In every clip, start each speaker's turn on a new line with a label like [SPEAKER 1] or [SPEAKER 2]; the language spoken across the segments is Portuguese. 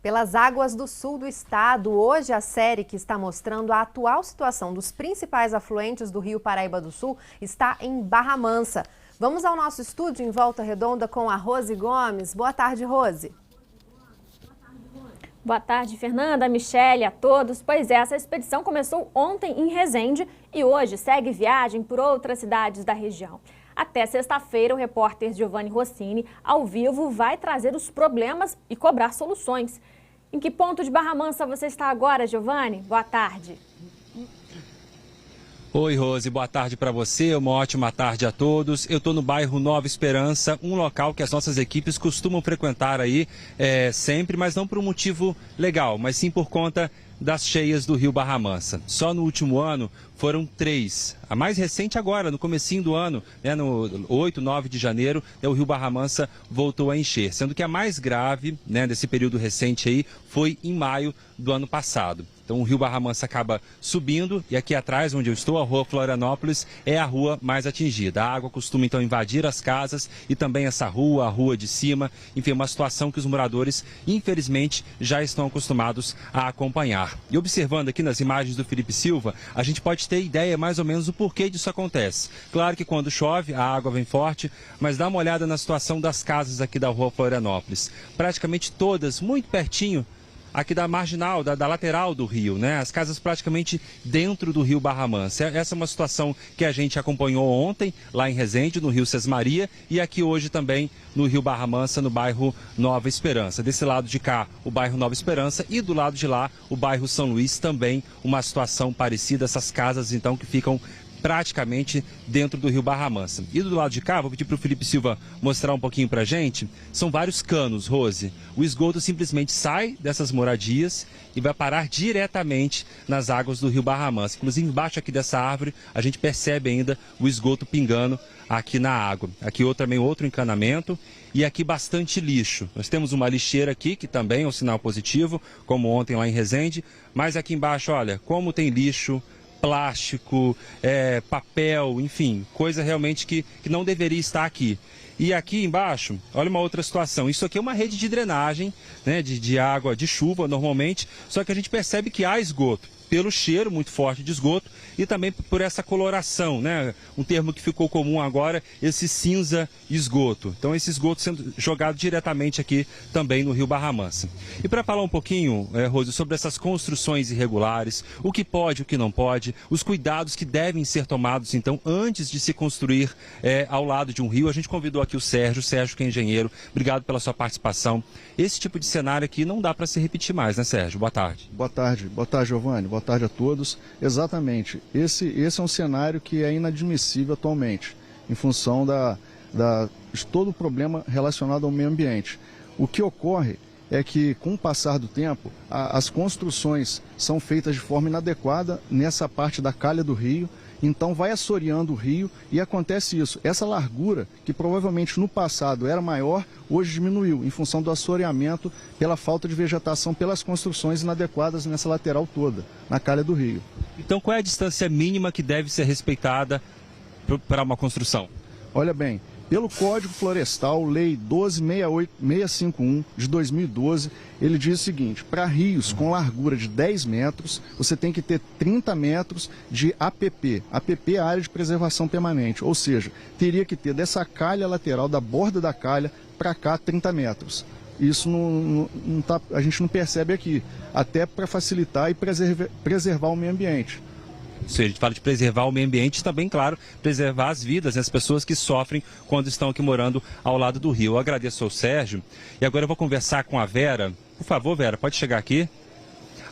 [SPEAKER 1] Pelas águas do sul do estado, hoje a série que está mostrando a atual situação dos principais afluentes do Rio Paraíba do Sul está em Barra Mansa. Vamos ao nosso estúdio em Volta Redonda com a Rose Gomes. Boa tarde, Rose.
[SPEAKER 2] Boa tarde, Fernanda, Michele, a todos. Pois é, essa expedição começou ontem em Resende e hoje segue viagem por outras cidades da região. Até sexta-feira, o repórter Giovanni Rossini, ao vivo, vai trazer os problemas e cobrar soluções. Em que ponto de Barra Mansa você está agora, Giovanni? Boa tarde.
[SPEAKER 3] Oi, Rose, boa tarde para você, uma ótima tarde a todos. Eu estou no bairro Nova Esperança, um local que as nossas equipes costumam frequentar aí sempre, mas não por um motivo legal, mas sim por conta das cheias do Rio Barra Mansa. Só no último ano foram 3. A mais recente agora, no comecinho do ano, no 8, 9 de janeiro, o Rio Barra Mansa voltou a encher. Sendo que a mais grave desse período recente aí foi em maio do ano passado. Então o Rio Barra Mansa acaba subindo e aqui atrás, onde eu estou, a rua Florianópolis, é a rua mais atingida. A água costuma então invadir as casas e também essa rua, a rua de cima. Enfim, uma situação que os moradores, infelizmente, já estão acostumados a acompanhar. E observando aqui nas imagens do Felipe Silva, a gente pode ter ideia mais ou menos do porquê disso acontece. Claro que quando chove, a água vem forte, mas dá uma olhada na situação das casas aqui da rua Florianópolis. Praticamente todas, muito pertinho aqui da marginal, da lateral do rio, As casas praticamente dentro do Rio Barra Mansa. Essa é uma situação que a gente acompanhou ontem, lá em Resende, no Rio Sesmaria, e aqui hoje também no Rio Barra Mansa, no bairro Nova Esperança. Desse lado de cá, o bairro Nova Esperança, e do lado de lá, o bairro São Luís, também uma situação parecida. Essas casas, então, que ficam praticamente dentro do Rio Barra Mansa. E do lado de cá, vou pedir para o Felipe Silva mostrar um pouquinho para a gente, são vários canos, Rose. O esgoto simplesmente sai dessas moradias e vai parar diretamente nas águas do Rio Barra Mansa. Inclusive, embaixo aqui dessa árvore, a gente percebe ainda o esgoto pingando aqui na água. Aqui também outro encanamento e aqui bastante lixo. Nós temos uma lixeira aqui, que também é um sinal positivo, como ontem lá em Resende, mas aqui embaixo, olha, como tem lixo, plástico, papel, enfim, coisa realmente que não deveria estar aqui. E aqui embaixo, olha uma outra situação. Isso aqui é uma rede de drenagem, de água, de chuva normalmente, só que a gente percebe que há esgoto pelo cheiro muito forte de esgoto e também por essa coloração, um termo que ficou comum agora, esse cinza esgoto. Então esse esgoto sendo jogado diretamente aqui também no Rio Barra Mansa. E para falar um pouquinho, Rose, sobre essas construções irregulares, o que pode, o que não pode, os cuidados que devem ser tomados então antes de se construir ao lado de um rio, a gente convidou aqui o Sérgio que é engenheiro. Obrigado pela sua participação. Esse tipo de cenário aqui não dá para se repetir mais, Sérgio? Boa tarde.
[SPEAKER 4] Boa tarde, Giovanni. Boa tarde a todos. Exatamente, esse é um cenário que é inadmissível atualmente, em função de todo o problema relacionado ao meio ambiente. O que ocorre é que, com o passar do tempo, as construções são feitas de forma inadequada nessa parte da calha do rio, então vai assoreando o rio e acontece isso. Essa largura, que provavelmente no passado era maior, hoje diminuiu, em função do assoreamento pela falta de vegetação, pelas construções inadequadas nessa lateral toda, na calha do rio.
[SPEAKER 3] Então qual é a distância mínima que deve ser respeitada para uma construção?
[SPEAKER 4] Olha bem, pelo Código Florestal, Lei 12.651 de 2012, ele diz o seguinte: para rios com largura de 10 metros, você tem que ter 30 metros de APP. APP é a área de preservação permanente, ou seja, teria que ter dessa calha lateral, da borda da calha, para cá 30 metros. Isso a gente não percebe aqui, até para facilitar e preservar o meio ambiente.
[SPEAKER 3] Se a gente fala de preservar o meio ambiente, também, claro, preservar as vidas das pessoas que sofrem quando estão aqui morando ao lado do rio. Eu agradeço ao Sérgio e agora eu vou conversar com a Vera. Por favor, Vera, pode chegar aqui.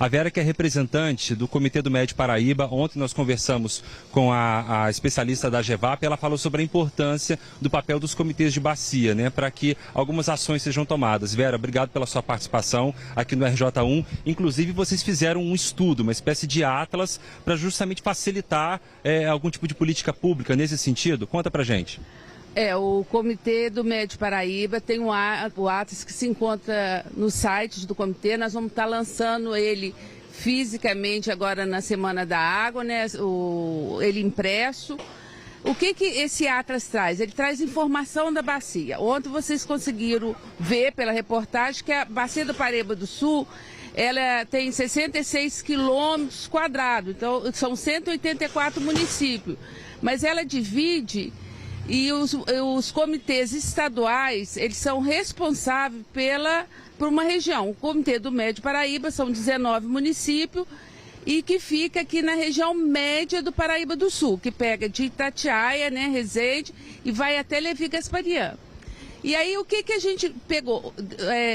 [SPEAKER 3] A Vera, que é representante do Comitê do Médio Paraíba. Ontem nós conversamos com a especialista da GEVAP. Ela falou sobre a importância do papel dos comitês de bacia, para que algumas ações sejam tomadas. Vera, obrigado pela sua participação aqui no RJ1. Inclusive, vocês fizeram um estudo, uma espécie de atlas, para justamente facilitar algum tipo de política pública nesse sentido. Conta pra gente.
[SPEAKER 5] O Comitê do Médio Paraíba tem o Atlas que se encontra no site do comitê. Nós vamos estar lançando ele fisicamente agora na Semana da Água, ele impresso. O que esse Atlas traz? Ele traz informação da bacia. Ontem vocês conseguiram ver pela reportagem que a bacia do Paraíba do Sul, ela tem 66 quilômetros quadrados, então são 184 municípios. Mas ela divide e os comitês estaduais, eles são responsáveis por uma região. O Comitê do Médio Paraíba são 19 municípios, e que fica aqui na região média do Paraíba do Sul, que pega de Itatiaia, né, Resende, e vai até Levi Gasparian. E aí o que a gente pegou?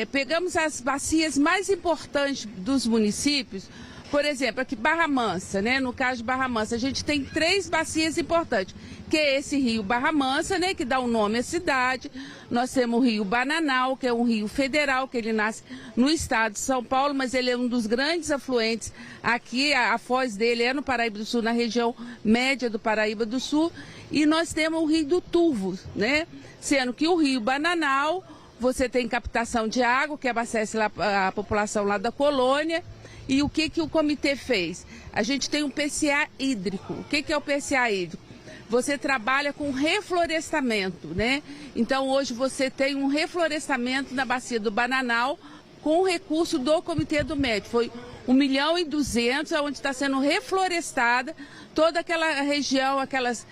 [SPEAKER 5] Pegamos as bacias mais importantes dos municípios. Por exemplo, aqui Barra Mansa, né? No caso de Barra Mansa, a gente tem 3 bacias importantes, que é esse rio Barra Mansa, né? Que dá o nome à cidade. Nós temos o rio Bananal, que é um rio federal, que ele nasce no estado de São Paulo, mas ele é um dos grandes afluentes aqui. A foz dele é no Paraíba do Sul, na região média do Paraíba do Sul. E nós temos o rio do Turvo, né? Sendo que o rio Bananal, você tem captação de água, que abastece lá a população lá da colônia. E o que o comitê fez? A gente tem um PCA hídrico. O que é o PCA hídrico? Você trabalha com reflorestamento, né? Então hoje você tem um reflorestamento na bacia do Bananal com recurso do Comitê do Médio. Foi 1.200.000, onde está sendo reflorestada toda aquela região, aquelas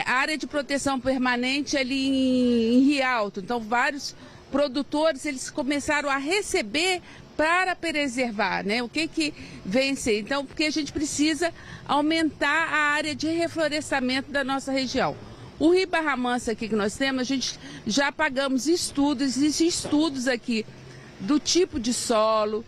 [SPEAKER 5] área de proteção permanente ali em Rialto. Então vários produtores, eles começaram a receber para preservar, né? O que vem ser? Então, porque a gente precisa aumentar a área de reflorestamento da nossa região. O Rio Barra Mansa aqui que nós temos, a gente já pagamos estudos, existem estudos aqui do tipo de solo,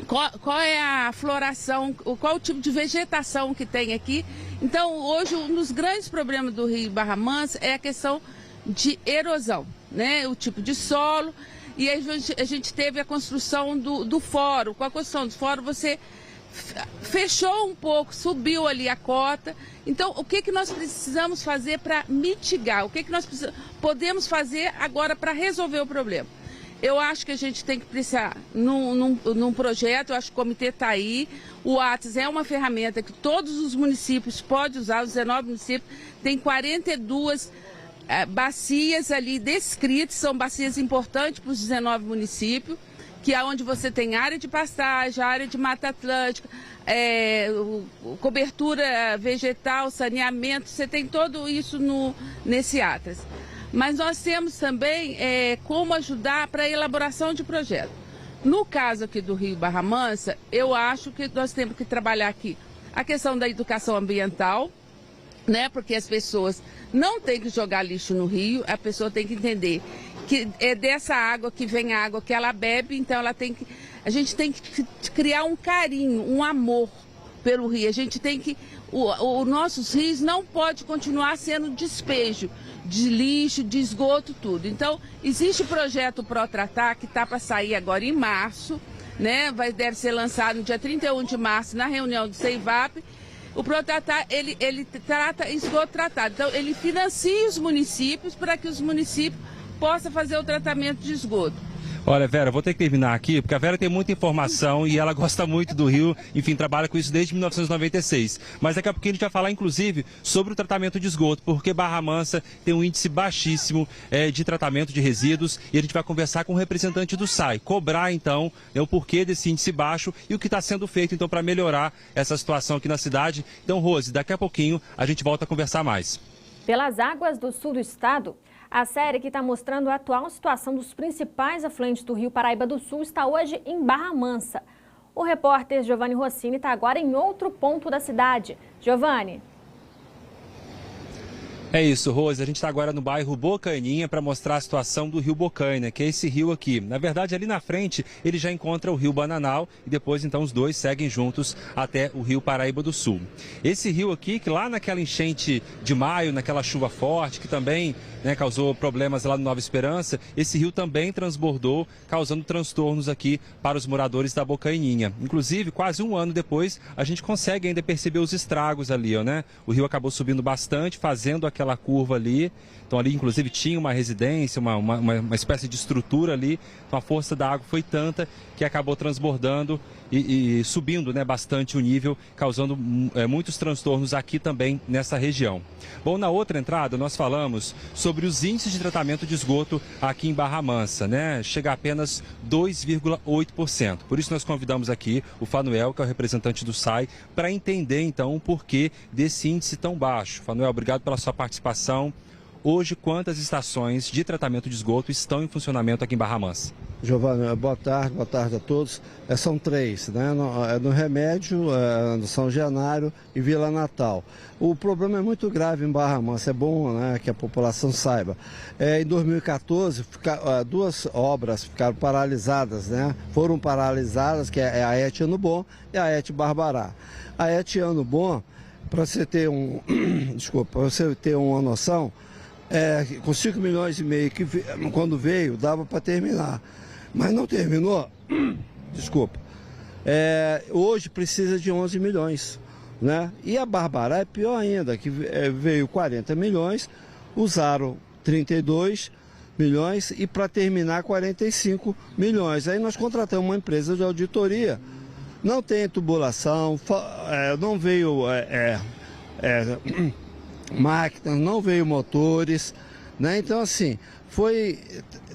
[SPEAKER 5] qual é a floração, qual o tipo de vegetação que tem aqui. Então, hoje, um dos grandes problemas do Rio Barra Mansa é a questão de erosão, né? O tipo de solo. E a gente teve a construção do fórum. Com a construção do fórum, você fechou um pouco, subiu ali a cota. Então, o que nós precisamos fazer para mitigar? O que nós podemos fazer agora para resolver o problema? Eu acho que a gente tem que precisar num projeto, eu acho que o comitê está aí. O Atlas é uma ferramenta que todos os municípios podem usar, os 19 municípios, tem 42 bacias ali descritas, são bacias importantes para os 19 municípios, que é onde você tem área de pastagem, área de mata atlântica, cobertura vegetal, saneamento, você tem tudo isso nesse Atlas. Mas nós temos também como ajudar para a elaboração de projeto. No caso aqui do Rio Barra Mansa, eu acho que nós temos que trabalhar aqui a questão da educação ambiental, né? Porque as pessoas não têm que jogar lixo no rio, a pessoa tem que entender que é dessa água que vem a água que ela bebe, então a gente tem que criar um carinho, um amor pelo rio. A gente tem que, os nossos rios não pode continuar sendo despejo de lixo, de esgoto, tudo. Então, existe o projeto Protratar, que está para sair agora em março, né? Deve ser lançado no dia 31 de março, na reunião do CEIVAP. O Protratar, ele trata esgoto tratado. Então, ele financia os municípios para que os municípios possam fazer o tratamento de esgoto.
[SPEAKER 3] Olha, Vera, vou ter que terminar aqui, porque a Vera tem muita informação e ela gosta muito do rio, enfim, trabalha com isso desde 1996. Mas daqui a pouquinho a gente vai falar, inclusive, sobre o tratamento de esgoto, porque Barra Mansa tem um índice baixíssimo de tratamento de resíduos e a gente vai conversar com o representante do SAI, cobrar, então, o porquê desse índice baixo e o que está sendo feito, então, para melhorar essa situação aqui na cidade. Então, Rose, daqui a pouquinho a gente volta a conversar mais.
[SPEAKER 2] Pelas águas do sul do estado, a série que está mostrando a atual situação dos principais afluentes do Rio Paraíba do Sul está hoje em Barra Mansa. O repórter Giovanni Rossini está agora em outro ponto da cidade. Giovanni.
[SPEAKER 3] É isso, Rose. A gente está agora no bairro Bocaninha para mostrar a situação do rio Bocaina, que é esse rio aqui. Na verdade, ali na frente, ele já encontra o rio Bananal e depois, então, os dois seguem juntos até o rio Paraíba do Sul. Esse rio aqui, que lá naquela enchente de maio, naquela chuva forte, que também causou problemas lá no Nova Esperança, esse rio também transbordou, causando transtornos aqui para os moradores da Bocaininha. Inclusive, quase um ano depois, a gente consegue ainda perceber os estragos ali, né? O rio acabou subindo bastante, fazendo aquela curva ali. Então ali inclusive tinha uma residência, uma espécie de estrutura ali. Então a força da água foi tanta que acabou transbordando e subindo, né, bastante o nível, causando muitos transtornos aqui também nessa região. Bom, na outra entrada nós falamos sobre os índices de tratamento de esgoto aqui em Barra Mansa, né? Chega a apenas 2,8%. Por isso nós convidamos aqui o Fanuel, que é o representante do SAI, para entender então o porquê desse índice tão baixo. Fanuel, obrigado pela sua participação. Hoje, quantas estações de tratamento de esgoto estão em funcionamento aqui em Barra Mansa?
[SPEAKER 6] Giovana, boa tarde a todos. São 3, né? No Remédio, no São Januário e Vila Natal. O problema é muito grave em Barra Mansa, é bom, né, que a população saiba. Em 2014, 2 obras ficaram paralisadas, né? Foram paralisadas, que é a ET Ano Bom e a ET Barbará. A ET Ano Bom, para você ter uma noção, com 5,5 milhões, que quando veio dava para terminar, mas não terminou, hoje precisa de 11 milhões, né? E a Barbará é pior ainda, que veio 40 milhões, usaram 32 milhões e para terminar 45 milhões. Aí nós contratamos uma empresa de auditoria, não tem tubulação, não veio máquinas, não veio motores, né? Então assim, foi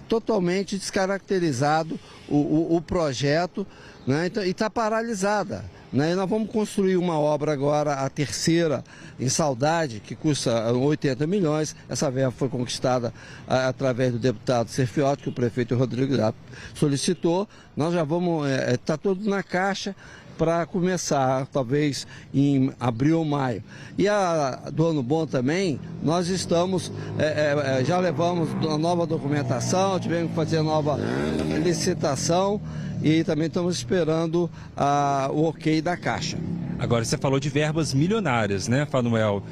[SPEAKER 6] totalmente descaracterizado o projeto, né? Então, e está paralisada, né? E nós vamos construir uma obra agora, a terceira, em Saudade, que custa 80 milhões. Essa verba foi conquistada através do deputado Serfiotti, que o prefeito Rodrigo solicitou. Nós já vamos, está tudo na caixa, para começar, talvez em abril ou maio. E a do Ano Bom também, nós estamos, já levamos a nova documentação, tivemos que fazer nova licitação e também estamos esperando o ok da Caixa.
[SPEAKER 3] Agora, você falou de verbas milionárias, né, Fanuel?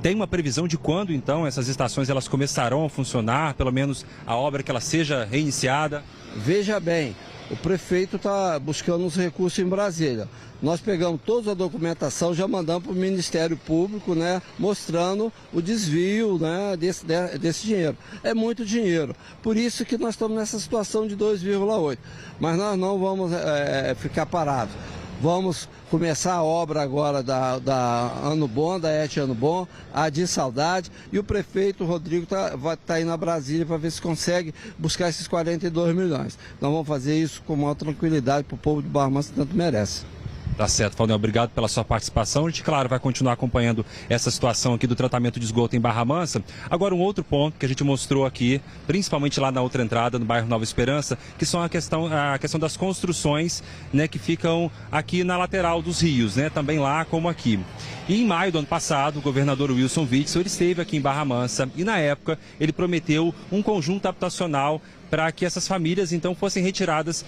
[SPEAKER 3] Tem uma previsão de quando, então, essas estações elas começarão a funcionar, pelo menos a obra que ela seja reiniciada?
[SPEAKER 6] Veja bem, o prefeito está buscando os recursos em Brasília. Nós pegamos toda a documentação, já mandamos para o Ministério Público, né, mostrando o desvio, né, desse dinheiro. É muito dinheiro. Por isso que nós estamos nessa situação de 2,8. Mas nós não vamos ficar parados. Vamos começar a obra agora da Ano Bom, da ET Ano Bom, a de Saudade, e o prefeito Rodrigo vai indo a Brasília para ver se consegue buscar esses 42 milhões. Nós vamos fazer isso com maior tranquilidade para o povo de Barra Mansa que tanto merece.
[SPEAKER 3] Tá certo, Fanuel, obrigado pela sua participação. A gente, claro, vai continuar acompanhando essa situação aqui do tratamento de esgoto em Barra Mansa. Agora, um outro ponto que a gente mostrou aqui, principalmente lá na outra entrada, no bairro Nova Esperança, que são a questão das construções, né, que ficam aqui na lateral dos rios, né, também lá como aqui. E em maio do ano passado, o governador Wilson Witzel, ele esteve aqui em Barra Mansa e, na época, ele prometeu um conjunto habitacional para que essas famílias, então, fossem retiradas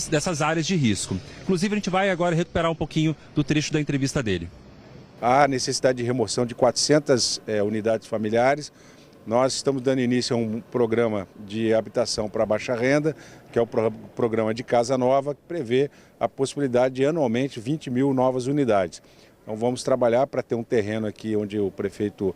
[SPEAKER 3] dessas áreas de risco. Inclusive, a gente vai agora recuperar um pouquinho do trecho da entrevista dele.
[SPEAKER 7] Há necessidade de remoção de 400 unidades familiares. Nós estamos dando início a um programa de habitação para baixa renda, que é o programa de Casa Nova, que prevê a possibilidade de, anualmente, 20 mil novas unidades. Então, vamos trabalhar para ter um terreno aqui onde o prefeito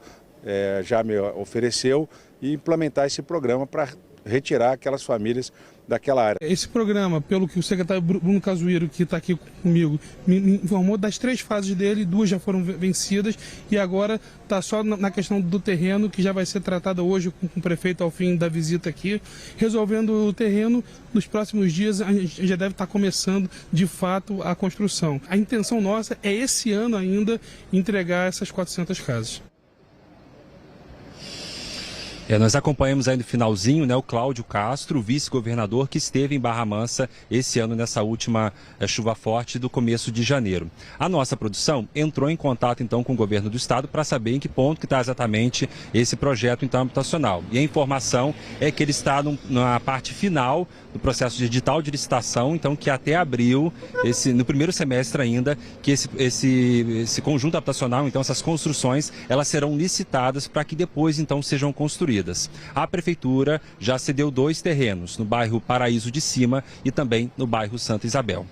[SPEAKER 7] já me ofereceu e implementar esse programa para retirar aquelas famílias daquela área.
[SPEAKER 8] Esse programa, pelo que o secretário Bruno Casuíro, que está aqui comigo, me informou, das 3 fases dele, 2 já foram vencidas e agora está só na questão do terreno, que já vai ser tratada hoje com o prefeito ao fim da visita aqui. Resolvendo o terreno, nos próximos dias a gente já deve estar começando de fato a construção. A intenção nossa é esse ano ainda entregar essas 400 casas.
[SPEAKER 3] Nós acompanhamos aí no finalzinho, né, o Cláudio Castro, vice-governador, que esteve em Barra Mansa esse ano nessa última chuva forte do começo de janeiro. A nossa produção entrou em contato então com o governo do estado para saber em que ponto que está exatamente esse projeto então habitacional. E a informação é que ele está na parte final do processo de edital de licitação, então que até abril, no primeiro semestre ainda, que esse conjunto habitacional, então essas construções, elas serão licitadas para que depois então sejam construídas. construídas. A Prefeitura já cedeu 2 terrenos, no bairro Paraíso de Cima e também no bairro Santa Isabel.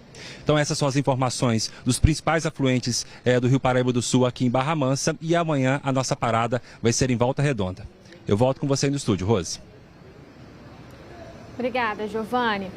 [SPEAKER 3] Então essas são as informações dos principais afluentes do Rio Paraíba do Sul aqui em Barra Mansa, e amanhã a nossa parada vai ser em Volta Redonda. Eu volto com você aí no estúdio, Rose.
[SPEAKER 2] Obrigada, Giovani.